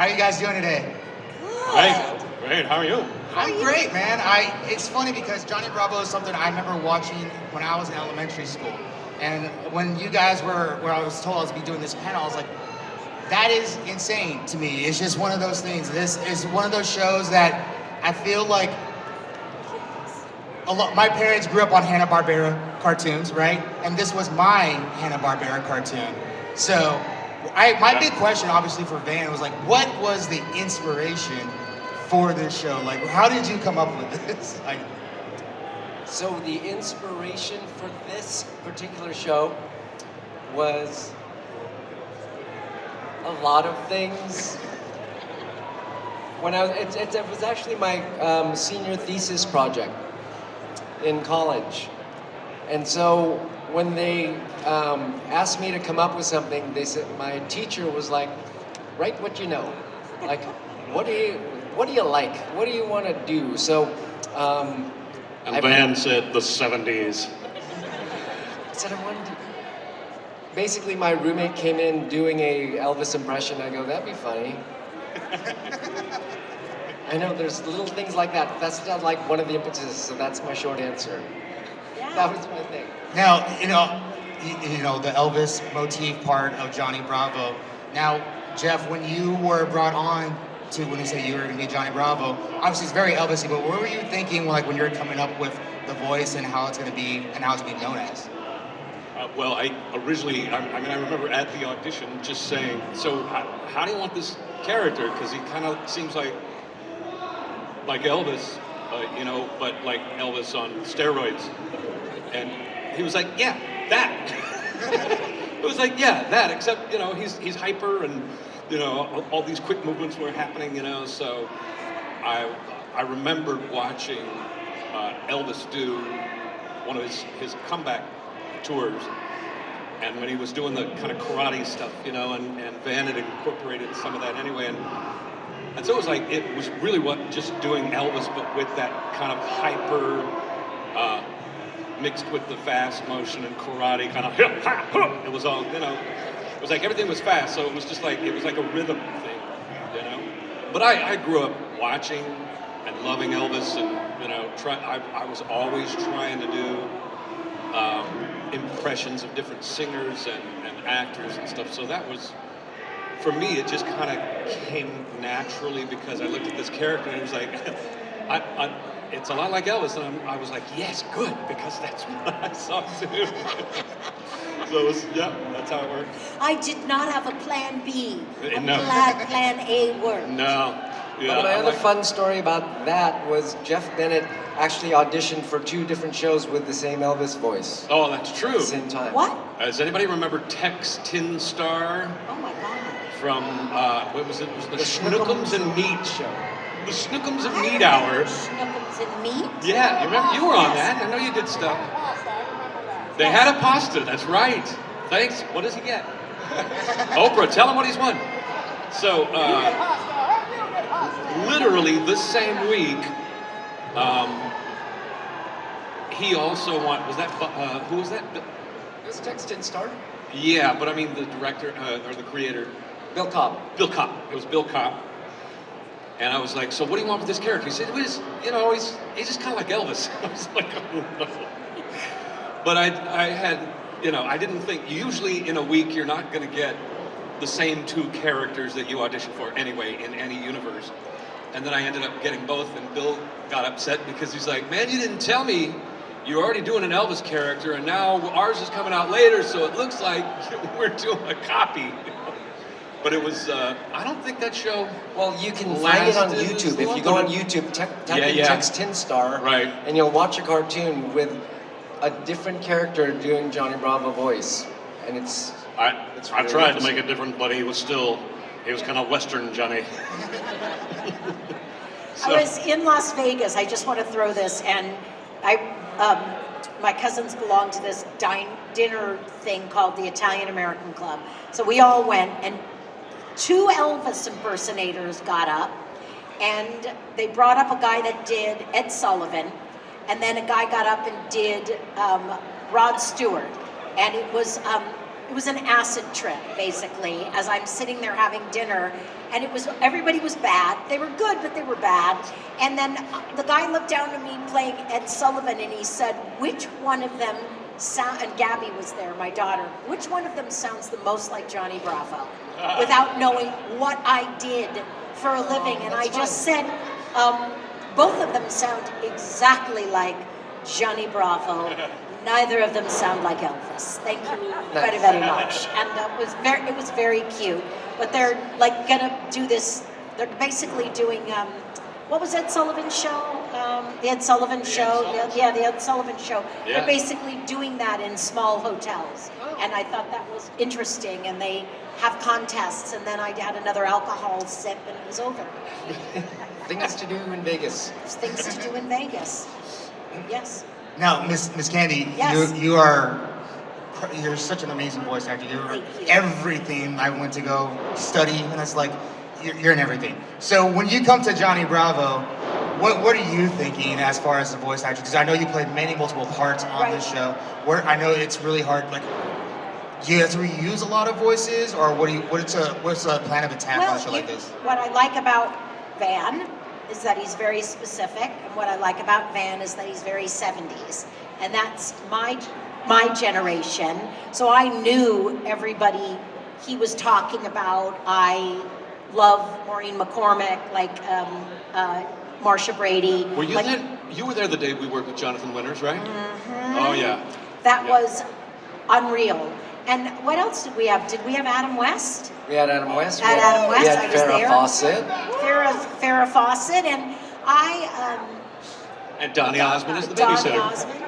How are you guys doing today? Great. Great. How are you? I'm great, man. It's funny because Johnny Bravo is something I remember watching when I was in elementary school. And when you guys were, where I was told I was be doing this panel, I was like, that is insane to me. It's just one of those things. This is one of those shows that I feel like my parents grew up on Hanna-Barbera cartoons, right? And this was my Hanna-Barbera cartoon. So my big question, obviously, for Van was like, what was the inspiration for this show? Like, how did you come up with this? So the inspiration for this particular show was a lot of things. When it was actually my senior thesis project in college, and so when they asked me to come up with something, they said my teacher was like, "Write what you know. Like, what do you like? What do you want to do?" So. And Van said the 70s. I said I wanted to. Basically, my roommate came in doing a Elvis impression. I go, that'd be funny. I know there's little things like that. That's not like one of the impetuses. So that's my short answer. Yeah. That was my thing. Now, you know the Elvis motif part of Johnny Bravo. Now, Jeff, when you were brought on to, when you say you were going to be Johnny Bravo, obviously it's very Elvis-y, but what were you thinking like when you were coming up with the voice and how it's going to be and how it's being known as? Well, I remember at the audition just saying, so how do you want this character? Because he kind of seems like Elvis, but like Elvis on steroids. And he was like, yeah, that. It was like, yeah, that, except, he's hyper and, all these quick movements were happening, so I remembered watching Elvis do one of his comeback tours, and when he was doing the kind of karate stuff, and Van had incorporated some of that anyway, and so it was really just doing Elvis, but with that kind of hyper, mixed with the fast motion and karate kind of, it was all, it was like everything was fast, so it was just it was like a rhythm thing, But I grew up watching and loving Elvis, and I was always trying to do impressions of different singers and actors and stuff. So that was, for me, it just kind of came naturally because I looked at this character and it was like, it's a lot like Elvis, and I was like, yes, good, because that's what I saw too. So it was, that's how it worked. I did not have a plan B. I'm No. glad plan A worked. No. Yeah, But my other fun story about that was Jeff Bennett actually auditioned for 2 different shows with the same Elvis voice. Oh, that's true. At the same time. What? Does anybody remember Tex Tin Star Oh my God. from, what was it? It was the Snookums and Meat show. The Snookums and Meat Hour. Snookums and meat? Yeah, you remember? You were on that. I know you did stuff. They had a pasta, that's right. Thanks. What does he get? Oprah, tell him what he's won. So, literally this same week, he also won, who was that? It was Tex Tin Star? Yeah, but I mean the director, or the creator. Bill Cobb. Bill Cobb. It was Bill Cobb. And I was like, so what do you want with this character? He said, he's just kind of like Elvis. I was like, oh no. But I had, I didn't think, usually in a week you're not going to get the same 2 characters that you audition for anyway in any universe. And then I ended up getting both, and Bill got upset because he's like, man, you didn't tell me you were already doing an Elvis character, and now ours is coming out later, so it looks like we're doing a copy. But it was, I don't think that show. Well, you can find it on lasted YouTube. as If long, you go but on YouTube, type in yeah. Tex Tin Star, Right. and you'll watch a cartoon with a different character doing Johnny Bravo voice. And it's I really tried to make it different, but he was kind of Western Johnny. I was in Las Vegas. I just want to throw this, and my cousins belong to this dinner thing called the Italian American Club. So we all went, and 2 Elvis impersonators got up, and they brought up a guy that did Ed Sullivan, and then a guy got up and did Rod Stewart, and it was it was an acid trip, basically, as I'm sitting there having dinner, and everybody was bad. They were good, but they were bad. And then the guy looked down at me playing Ed Sullivan, and he said, which one of them and Gabby was there, my daughter, which one of them sounds the most like Johnny Bravo? Without knowing what I did for a living. And I just said, both of them sound exactly like Johnny Bravo. Neither of them sound like Elvis. Thank you very, very much. And it was very cute. But they're like gonna do this. They're basically doing what was Ed Sullivan's show? The Ed Sullivan Show. Yeah, the Ed Sullivan Show. Yeah. They're basically doing that in small hotels, and I thought that was interesting. And they have contests, and then I had another alcohol sip, and it was over. Things to do in Vegas. There's things to do in Vegas. Yes. Now, Miss Candi, Yes. you're such an amazing voice actor. You're Thank you. everything I went to go study, and it's like you're in everything. So when you come to Johnny Bravo, what are you thinking as far as the voice actor? Because I know you played multiple parts on this show. Where I know it's really hard. Like, do you have to reuse a lot of voices, or what's the plan of attack on a show like this? What I like about Van is that he's very specific, and what I like about Van is that he's very 70s, and that's my generation. So I knew everybody he was talking about. I love Maureen McCormick, like Marsha Brady. Were you like, there? You were there the day we worked with Jonathan Winters, right? Oh yeah. That Yeah. was unreal. And what else did we have? Did we have Adam West? We had Adam West. Had Adam West, We had I was Farrah there. Fawcett. Farrah Fawcett, and I. And Donny Osmond is the Donny babysitter. Osmond.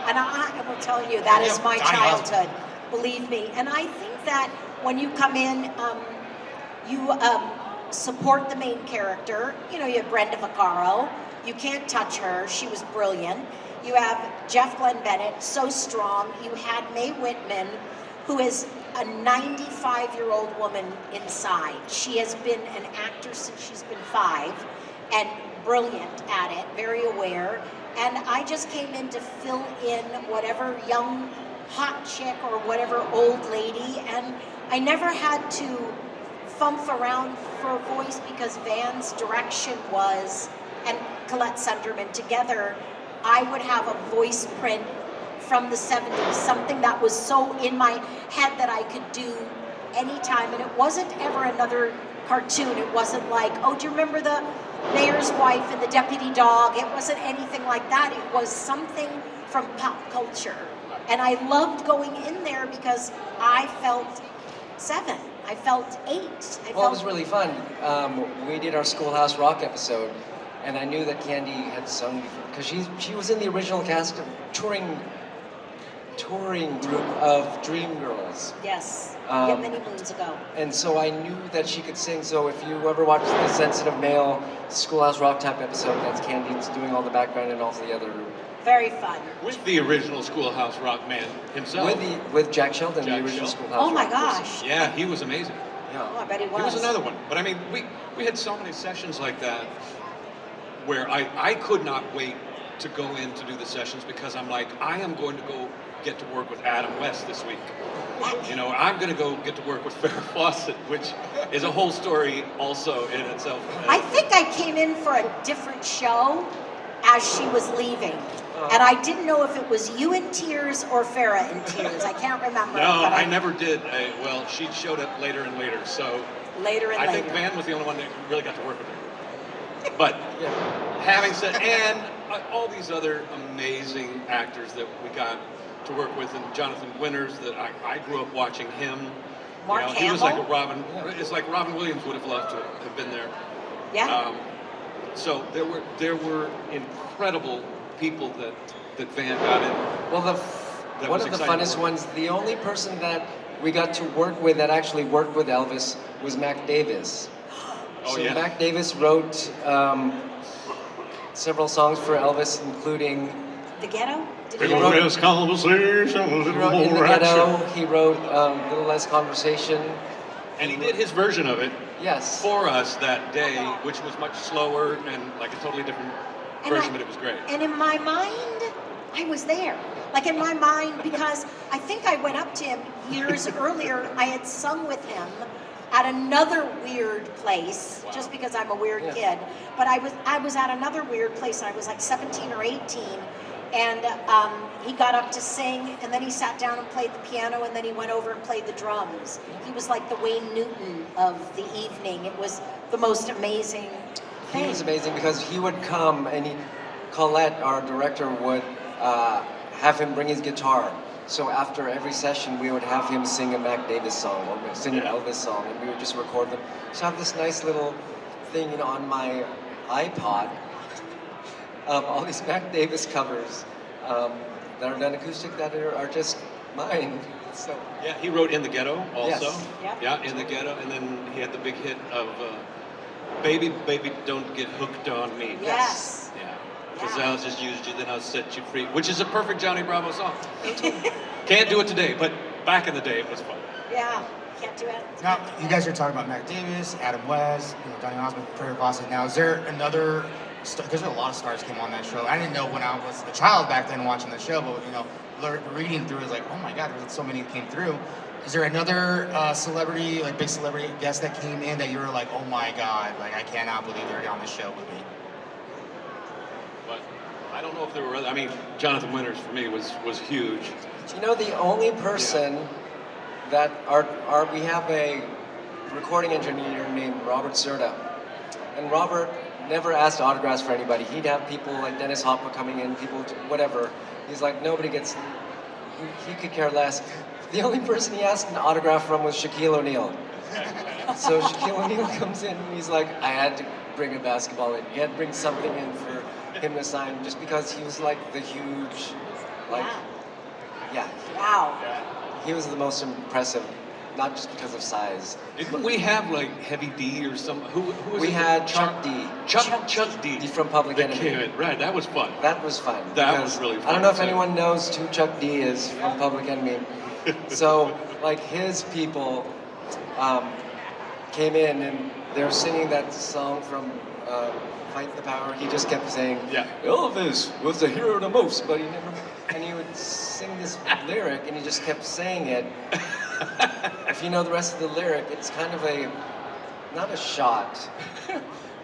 And I will tell you, that is my Donny childhood, believe me. And I think that when you come in, you support the main character. You know, you have Brenda Vaccaro. You can't touch her. She was brilliant. You have Jeff Bennett, so strong. You had Mae Whitman, who is a 95-year-old woman inside. She has been an actor since she's been 5, and brilliant at it, very aware. And I just came in to fill in whatever young hot chick or whatever old lady, and I never had to fump around for a voice because Van's direction was, and Colette Sunderman together, I would have a voice print from the 70s, something that was so in my head that I could do anytime. And it wasn't ever another cartoon. It wasn't like, oh, do you remember the mayor's wife and the deputy dog? It wasn't anything like that. It was something from pop culture. And I loved going in there because I felt 7. I felt 8. Well, it was really fun. We did our Schoolhouse Rock episode, and I knew that Candi had sung before, because she was in the original cast of touring group of Dreamgirls. Yes, many moons ago. And so I knew that she could sing. So if you ever watch the Sensitive Male Schoolhouse Rock type episode, that's Candy doing all the background and all the other. Very fun. With the original Schoolhouse Rock man himself. With Jack Sheldon, Jack the original Sheldon. Schoolhouse Oh my Rock gosh. Yeah, he was amazing. Yeah. Oh, I bet he was. He was another one. But I mean, we had so many sessions like that where I could not wait to go in to do the sessions because I'm like, I am going to go get to work with Adam West this week. You know, I'm going to go get to work with Farrah Fawcett, which is a whole story also in itself. I think I came in for a different show as she was leaving. And I didn't know if it was you in tears or Farrah in tears. I can't remember. No, but I never did. Well, she showed up later and later, so Later and I later. think Van was the only one that really got to work with her. But having said, and all these other amazing actors that we got to work with, and Jonathan Winters, that I grew up watching him. Mark He was like a Hamill. Robin. It's like Robin Williams would have loved to have been there. Yeah. So there were incredible people that Van got in. Well, That one was of the exciting funnest work. ones, the only person that we got to work with that actually worked with Elvis was Mac Davis. Oh, So yeah. Mac Davis wrote several songs for Elvis, including The Ghetto? Did He you wrote- This conversation, a he little wrote In the more Ghetto, action. he wrote Little Less Conversation. And he did his version of it Yes. for us that day, which was much slower and like a totally different And version, I- but it was great. And in my mind, I was there. Like in my mind, because I think I went up to him years earlier. I had sung with him at another weird place, just because I'm a weird kid. But I was at another weird place, and I was like 17 or 18. And he got up to sing, and then he sat down and played the piano, and then he went over and played the drums. He was like the Wayne Newton of the evening. It was the most amazing thing. He was amazing because he would come and Colette, our director, would have him bring his guitar. So after every session, we would have him sing a Mac Davis song or sing an Elvis song, and we would just record them. So I have this nice little thing, on my iPod of all these Mac Davis covers that are done acoustic that are just mine. So Yeah, he wrote In the Ghetto also. Yes. Yep. Yeah, In the Ghetto, and then he had the big hit of Baby, Baby, Don't Get Hooked on Me. Yes. Yeah. Because Yeah. I'll just use you, then I'll set you free, which is a perfect Johnny Bravo song. Can't do it today, but back in the day it was fun. Yeah, can't do it. Now, you guys are talking about Mac Davis, Adam West, Donny Osmond, Prairie Voss. Now, is there another? Because a lot of stars came on that show. I didn't know when I was a child back then watching the show, but reading through is like, oh my God, there's so many that came through. Is there another celebrity, like big celebrity guest that came in that you were like, oh my God, like I cannot believe they're on the show with me? But I don't know if there were other, I mean, Jonathan Winters for me was huge. the only person that we have a recording engineer named Robert Serta, and Robert never asked autographs for anybody. He'd have people like Dennis Hopper coming in, people whatever. He's like, nobody gets. He could care less. The only person he asked an autograph from was Shaquille O'Neal. So Shaquille O'Neal comes in and he's like, I had to bring a basketball in. He had to bring something in for him to sign, just because he was like the huge, like, yeah. Wow. He was the most impressive, not just because of size. Didn't we have like Heavy D or some, who was We it? had Chuck D. Chuck D. From Public that Enemy. came in. Right, that was fun. That was fun. That because was really fun, I don't know if too. anyone knows who Chuck D is from Public Enemy. So, like, his people came in and they were singing that song from Fight the Power. He just kept saying, Elvis was the hero the most, but he never... And he would sing this lyric and he just kept saying it. If you know the rest of the lyric, it's kind of not a shot,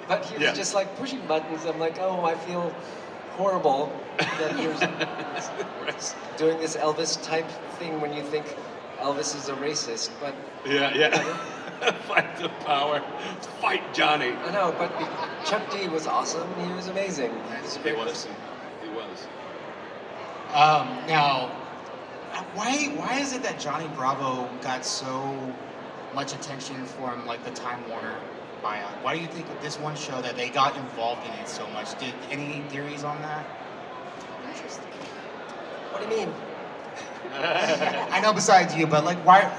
but he was just like pushing buttons. I'm like, oh, I feel horrible that you're doing this Elvis type thing when you think Elvis is a racist, but... Fight the power. Fight Johnny. I know, but Chuck D was awesome. He was amazing. He was. Now, why is it that Johnny Bravo got so much attention from like the Time Warner buyout? Why do you think this one show that they got involved in it so much? Did any theories on that? Interesting. What do you mean? I know besides you, but like why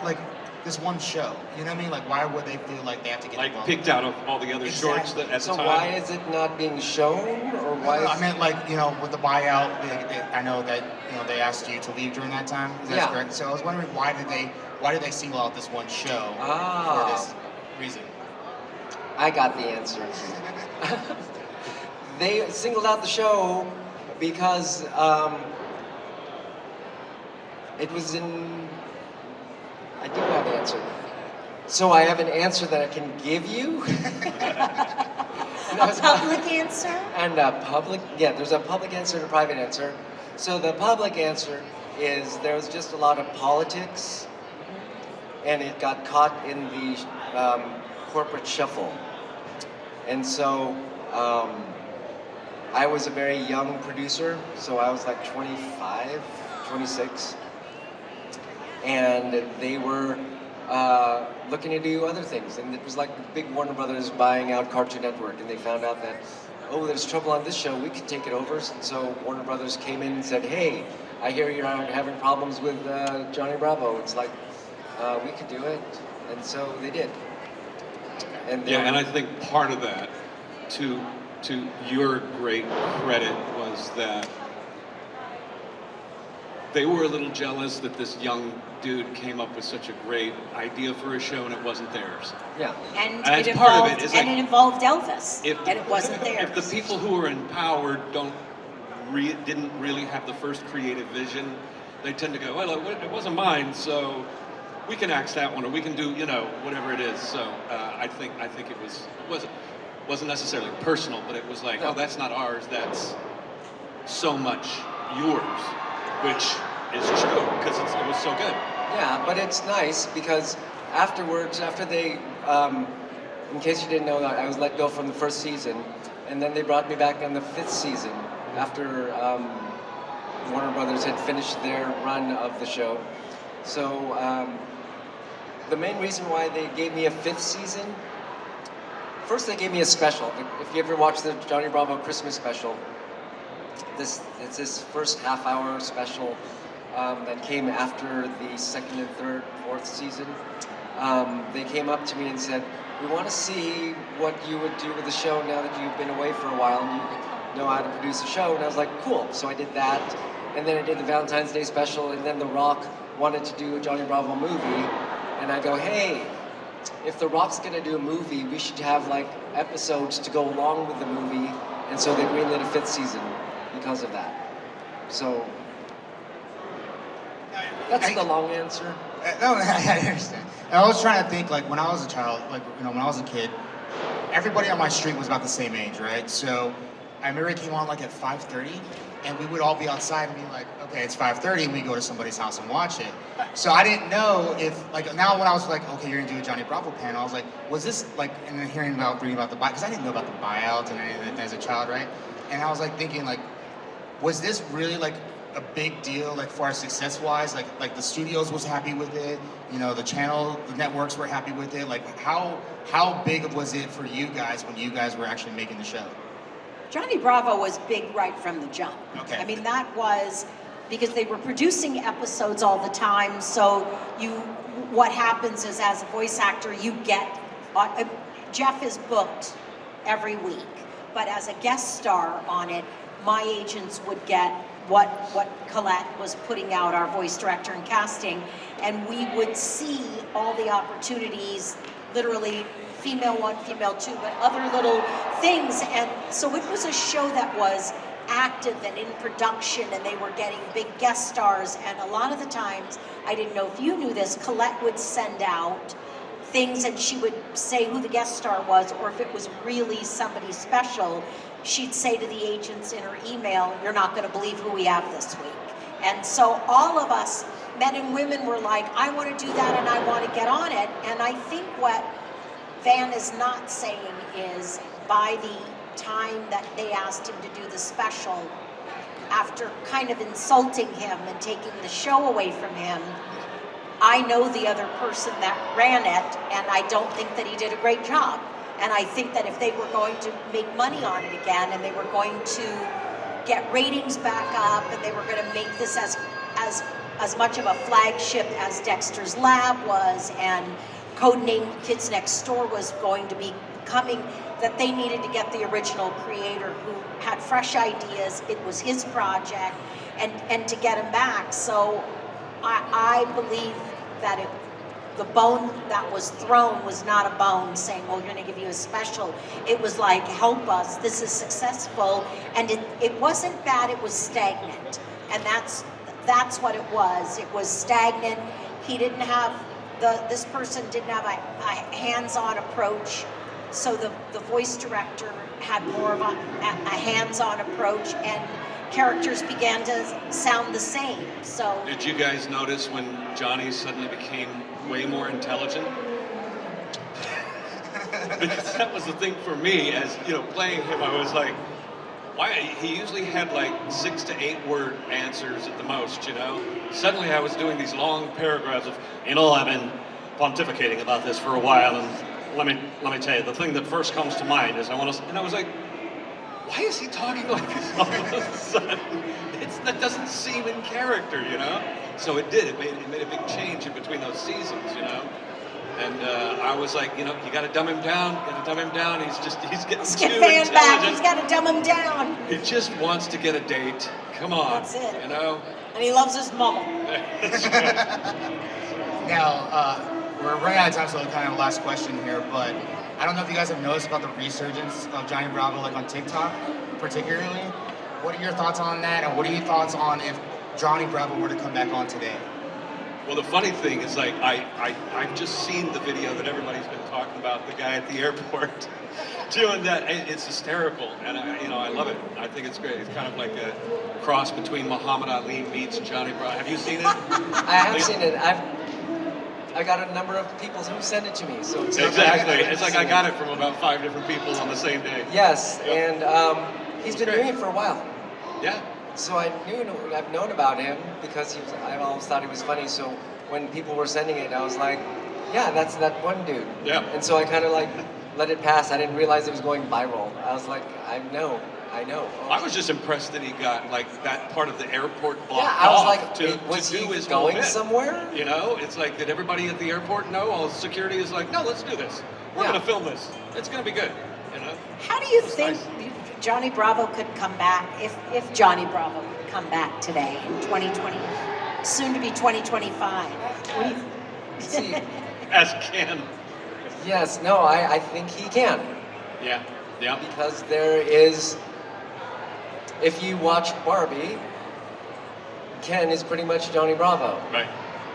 this one show? You know what I mean? Like why would they feel like they have to get Like involved? picked out of all the other shorts that at So the time. why is it not being shown, or why? I meant like with the buyout. I know that they asked you to leave during that time. Is that correct? So I was wondering why did they single out this one show for this reason? I got the answer. They singled out the show because it was in... I do have the answer. So I have an answer that I can give you. A public answer? And a public, there's a public answer and a private answer. So the public answer is there was just a lot of politics, and it got caught in the corporate shuffle. And so I was a very young producer, so I was like 25, 26. And they were looking to do other things. And it was like the big Warner Brothers buying out Cartoon Network, and they found out that, oh, there's trouble on this show, we could take it over. And so Warner Brothers came in and said, hey, I hear you're having problems with Johnny Bravo. It's like, we could do it. And so they did. And and I think part of that, to your great credit, was that they were a little jealous that this young dude came up with such a great idea for a show and it wasn't theirs. Yeah. And That's it part of involved, it, is and like, it involved Elvis, If and it wasn't theirs. If the people who are in power don't didn't really have the first creative vision, they tend to go, well, it wasn't mine, so we can axe that one, or we can do, whatever it is. So I think it wasn't necessarily personal, but it was like, oh, that's not ours, that's so much yours, which is true, because it was so good. Yeah, but it's nice because afterwards, after they, in case you didn't know, that I was let go from the first season, and then they brought me back on the 5th season after Warner Brothers had finished their run of the show. So the main reason why they gave me a 5th season, first they gave me a special. If you ever watched the Johnny Bravo Christmas special, it's this first half-hour special that came after the 2nd and 3rd, 4th season. They came up to me and said, we want to see what you would do with the show now that you've been away for a while and you know how to produce a show. And I was like, cool. So I did that. And then I did the Valentine's Day special, and then The Rock wanted to do a Johnny Bravo movie. And I go, hey, if The Rock's going to do a movie, we should have like episodes to go along with the movie. And so they greenlit a 5th season because of that. So that's the long answer. No, I understand. And I was trying to think, like, when I was a child, when I was a kid, everybody on my street was about the same age, right? So I remember it came on like at 5:30, and we would all be outside and be like, okay, it's 5:30, and we go to somebody's house and watch it. So I didn't know if, like, now when I was like, okay, you're gonna do a Johnny Bravo panel, I was like, was this like, and then reading about the buyout, because I didn't know about the buyout and anything as a child, right? And I was like thinking, like, was this really like a big deal, like, for our success-wise? Like the studios was happy with it, the channel, the networks were happy with it. Like, how big was it for you guys when you guys were actually making the show? Johnny Bravo was big right from the jump. Okay. I mean, that was because they were producing episodes all the time. So what happens is, as a voice actor, you get, Jeff is booked every week, but as a guest star on it, my agents would get what Colette was putting out, our voice director and casting, and we would see all the opportunities, literally female 1, female 2, but other little things. And so it was a show that was active and in production, and they were getting big guest stars. And a lot of the times, I didn't know if you knew this, Colette would send out things and she would say who the guest star was, or if it was really somebody special, she'd say to the agents in her email, you're not going to believe who we have this week. And so all of us, men and women, were like, I want to do that and I want to get on it. And I think what Van is not saying is, by the time that they asked him to do the special, after kind of insulting him and taking the show away from him, I know the other person that ran it, and I don't think that he did a great job. And I think that if they were going to make money on it again, and they were going to get ratings back up, and they were going to make this as much of a flagship as Dexter's Lab was, and Codename Kids Next Door was going to be coming, that they needed to get the original creator who had fresh ideas. It was his project, and to get him back. So I believe that the bone that was thrown was not a bone saying, well, we're going to give you a special. It was like, help us, this is successful. And it wasn't bad, it was stagnant. And that's what it was. It was stagnant. He didn't have, this person didn't have a hands-on approach. So the voice director had more of a hands-on approach, and characters began to sound the same. So did you guys notice when Johnny suddenly became way more intelligent? Because that was the thing for me, as playing him. I was like, why? He usually had like 6 to 8 word answers at the most. Suddenly I was doing these long paragraphs of, I've been pontificating about this for a while, and let me tell you, the thing that first comes to mind is and I was like, why is he talking like this all of a sudden? That doesn't seem in character, So it did. It made a big change in between those seasons, And I was like, you got to dumb him down. He's getting too intelligent. Back. He's got to dumb him down. He just wants to get a date. Come on. That's it. And he loves his mama. Now, we're running out of time, so kind of last question here, but I don't know if you guys have noticed about the resurgence of Johnny Bravo, like on TikTok, particularly. What are your thoughts on that, and what are your thoughts on if Johnny Bravo were to come back on today? Well, the funny thing is, like, I've just seen the video that everybody's been talking about, the guy at the airport doing that. It's hysterical, and I love it. I think it's great. It's kind of like a cross between Muhammad Ali meets Johnny Bravo. Have you seen it? I have seen it. I got a number of people who sent it to me, so it's Exactly. It's like I got it from about 5 different people on the same day. Yes, Yep. and he's been great. doing it for a while. Yeah. So I've known about him because I always thought he was funny. So when people were sending it, I was like, yeah, that's that one dude. Yeah. And so I kind of like let it pass. I didn't realize it was going viral. I was like, I know. I was just impressed that he got like that part of the airport blocked Yeah, I was off like, to was do he his whole going bit. somewhere? You know, it's like, did everybody at the airport know? All the security is like, no, let's do this. We're Yeah. gonna film this. It's gonna be good. You know. How do you It's think nice. Johnny Bravo could come back, if Johnny Bravo could come back today in 2020, soon to be 2025? What do you See, As Ken. yes, no, I think he can. Yeah. Yeah. Because there is, if you watch Barbie, Ken is pretty much Johnny Bravo. Right.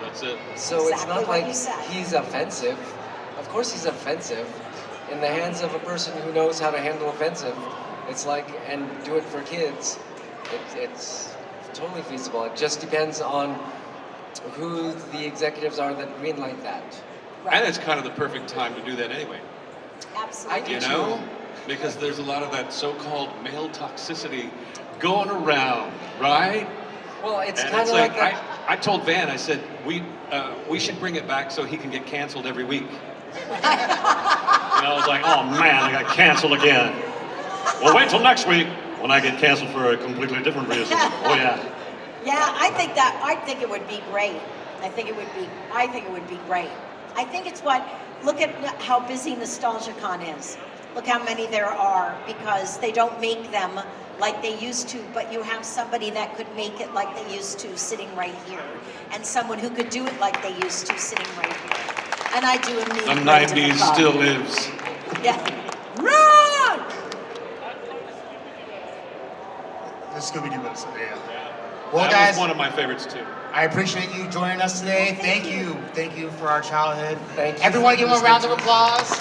That's it. So it's Exactly not what like you said. he's offensive. Of course he's offensive. In the hands of a person who knows how to handle offensive, it's like, and do it for kids, it's totally feasible. It just depends on who the executives are that greenlight that. And it's kind of the perfect time to do that anyway. Absolutely. I do You know? Because there's a lot of that so-called male toxicity going around, right? Well, it's And kind it's of like, like that. I told Van, I said, we should bring it back so he can get canceled every week. And I was like, oh man, I got canceled again. Well, wait till next week when I get canceled for a completely different reason. Oh yeah. Yeah, I think it would be great. I think it would be great. I think it's look at how busy NostalgiaCon is. Look how many there are, because they don't make them like they used to, but you have somebody that could make it like they used to sitting right here, and someone who could do it like they used to sitting right here. And I do a The mean 90s still lives. Yeah. Run! The Scooby-Doo books. Yeah. That Well, guys, was one of my favorites too. I appreciate you joining us today. Thank you for our childhood. Thank you Everyone for give them a round of listening to applause.